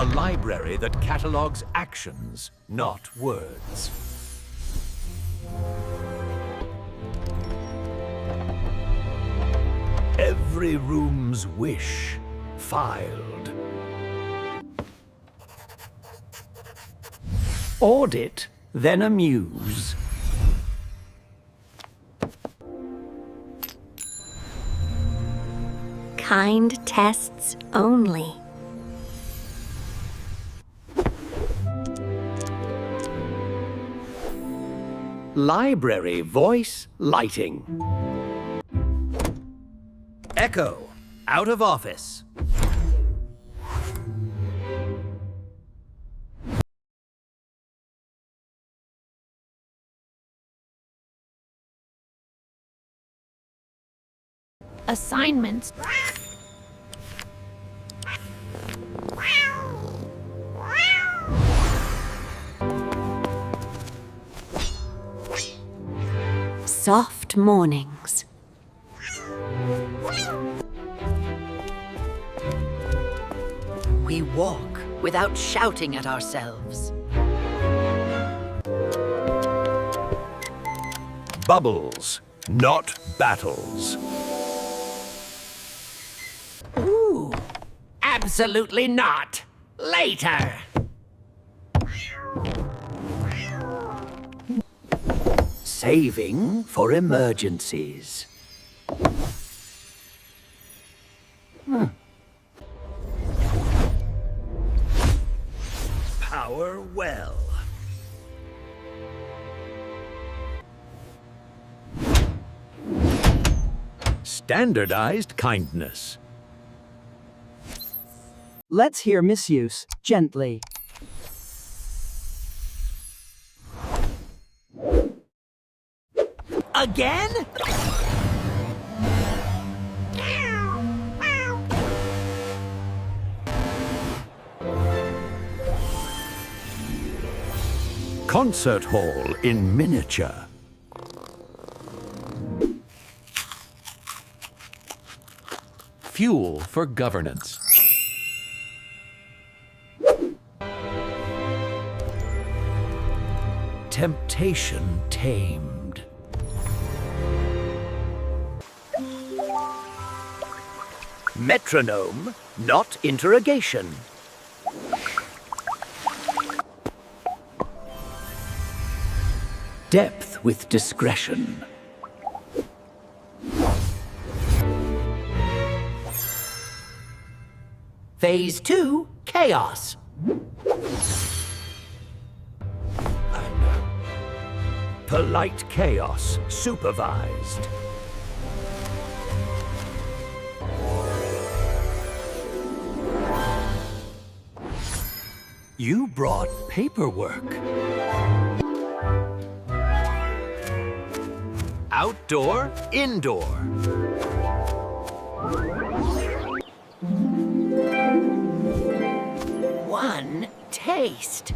A library that catalogues actions, not words. Every room's wish filed. Audit, then amuse. Kind tests only. Library voice lighting. Echo, out of office. Assignments. Soft mornings. We walk without shouting at ourselves. Bubbles, not battles. Ooh, absolutely not. Later. Saving for emergencies. Power well. Standardized kindness. Let's hear misuse, gently. Again? Concert hall in miniature. Fuel for governance. Temptation tamed. Metronome, not interrogation. Depth with discretion. Phase 2, chaos. Polite chaos, supervised. You brought paperwork. Outdoor, indoor. One taste.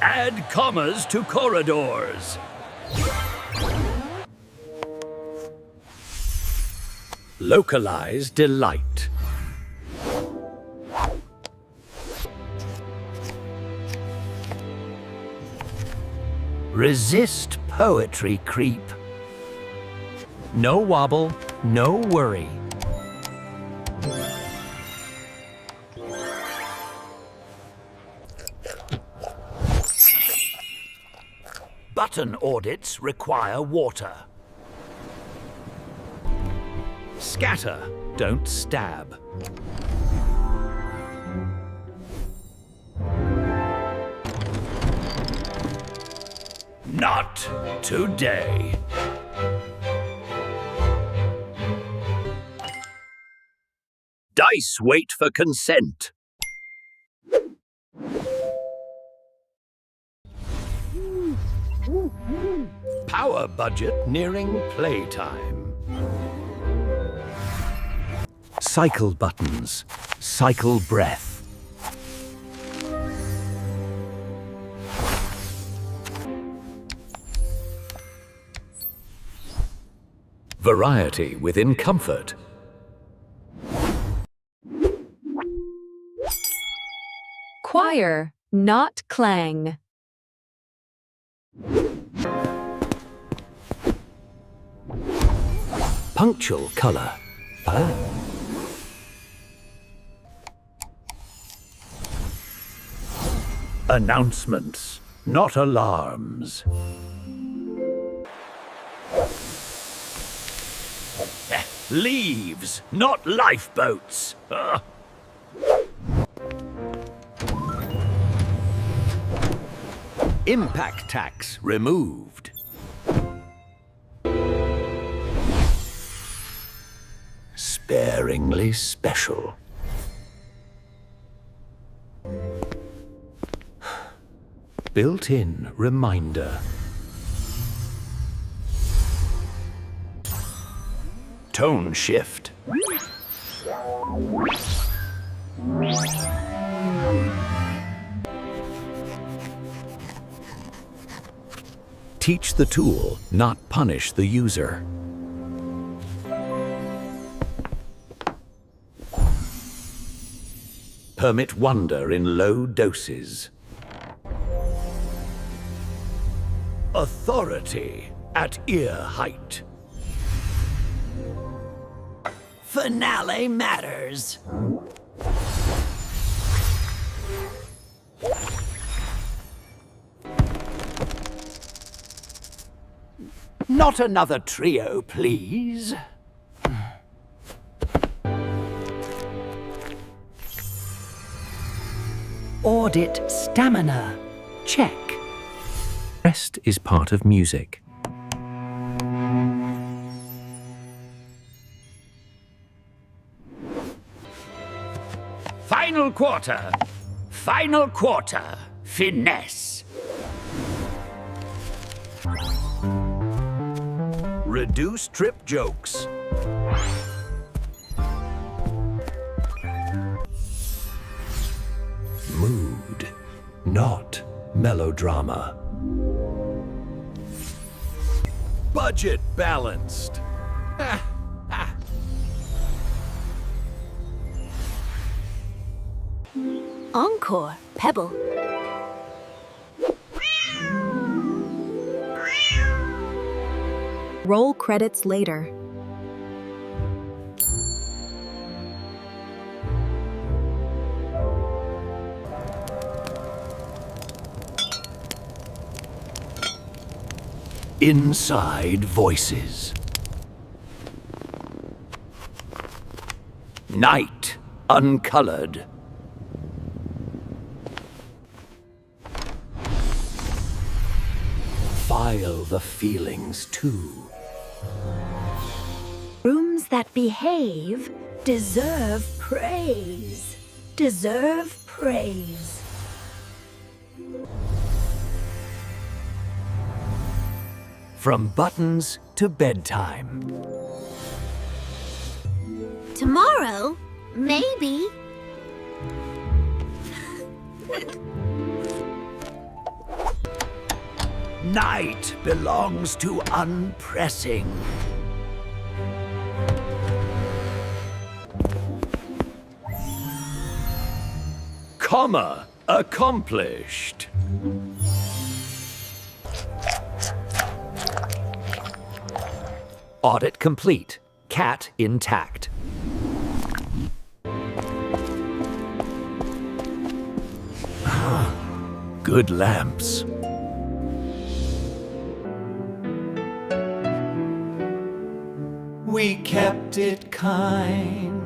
Add commas to corridors. Localize delight. Resist poetry creep. No wobble, no worry. Button audits require water. Scatter, don't stab. Not today. Dice wait for consent. Power budget nearing playtime. Cycle buttons. Cycle breath. Variety within comfort. Choir, not clang. Punctual color. Announcements, not alarms. Leaves, not lifeboats. Impact tax removed. Sparingly special. Built-in reminder. Tone shift. Teach the tool, not punish the user. Permit wonder in low doses. Authority at ear height. Finale matters. Not another trio, please. Audit stamina. Check. Rest is part of music. Final quarter. Final quarter. Finesse. Reduce trip jokes. Mood, not melodrama. Budget balanced. Encore, pebble. Roll credits later. Inside voices. Night, uncolored. File the feelings too. Rooms that behave deserve praise. Deserve praise. From buttons to bedtime. Tomorrow, maybe. Night belongs to unpressing. Comma accomplished. Audit complete. Cat intact. Good lamps. We kept it kind.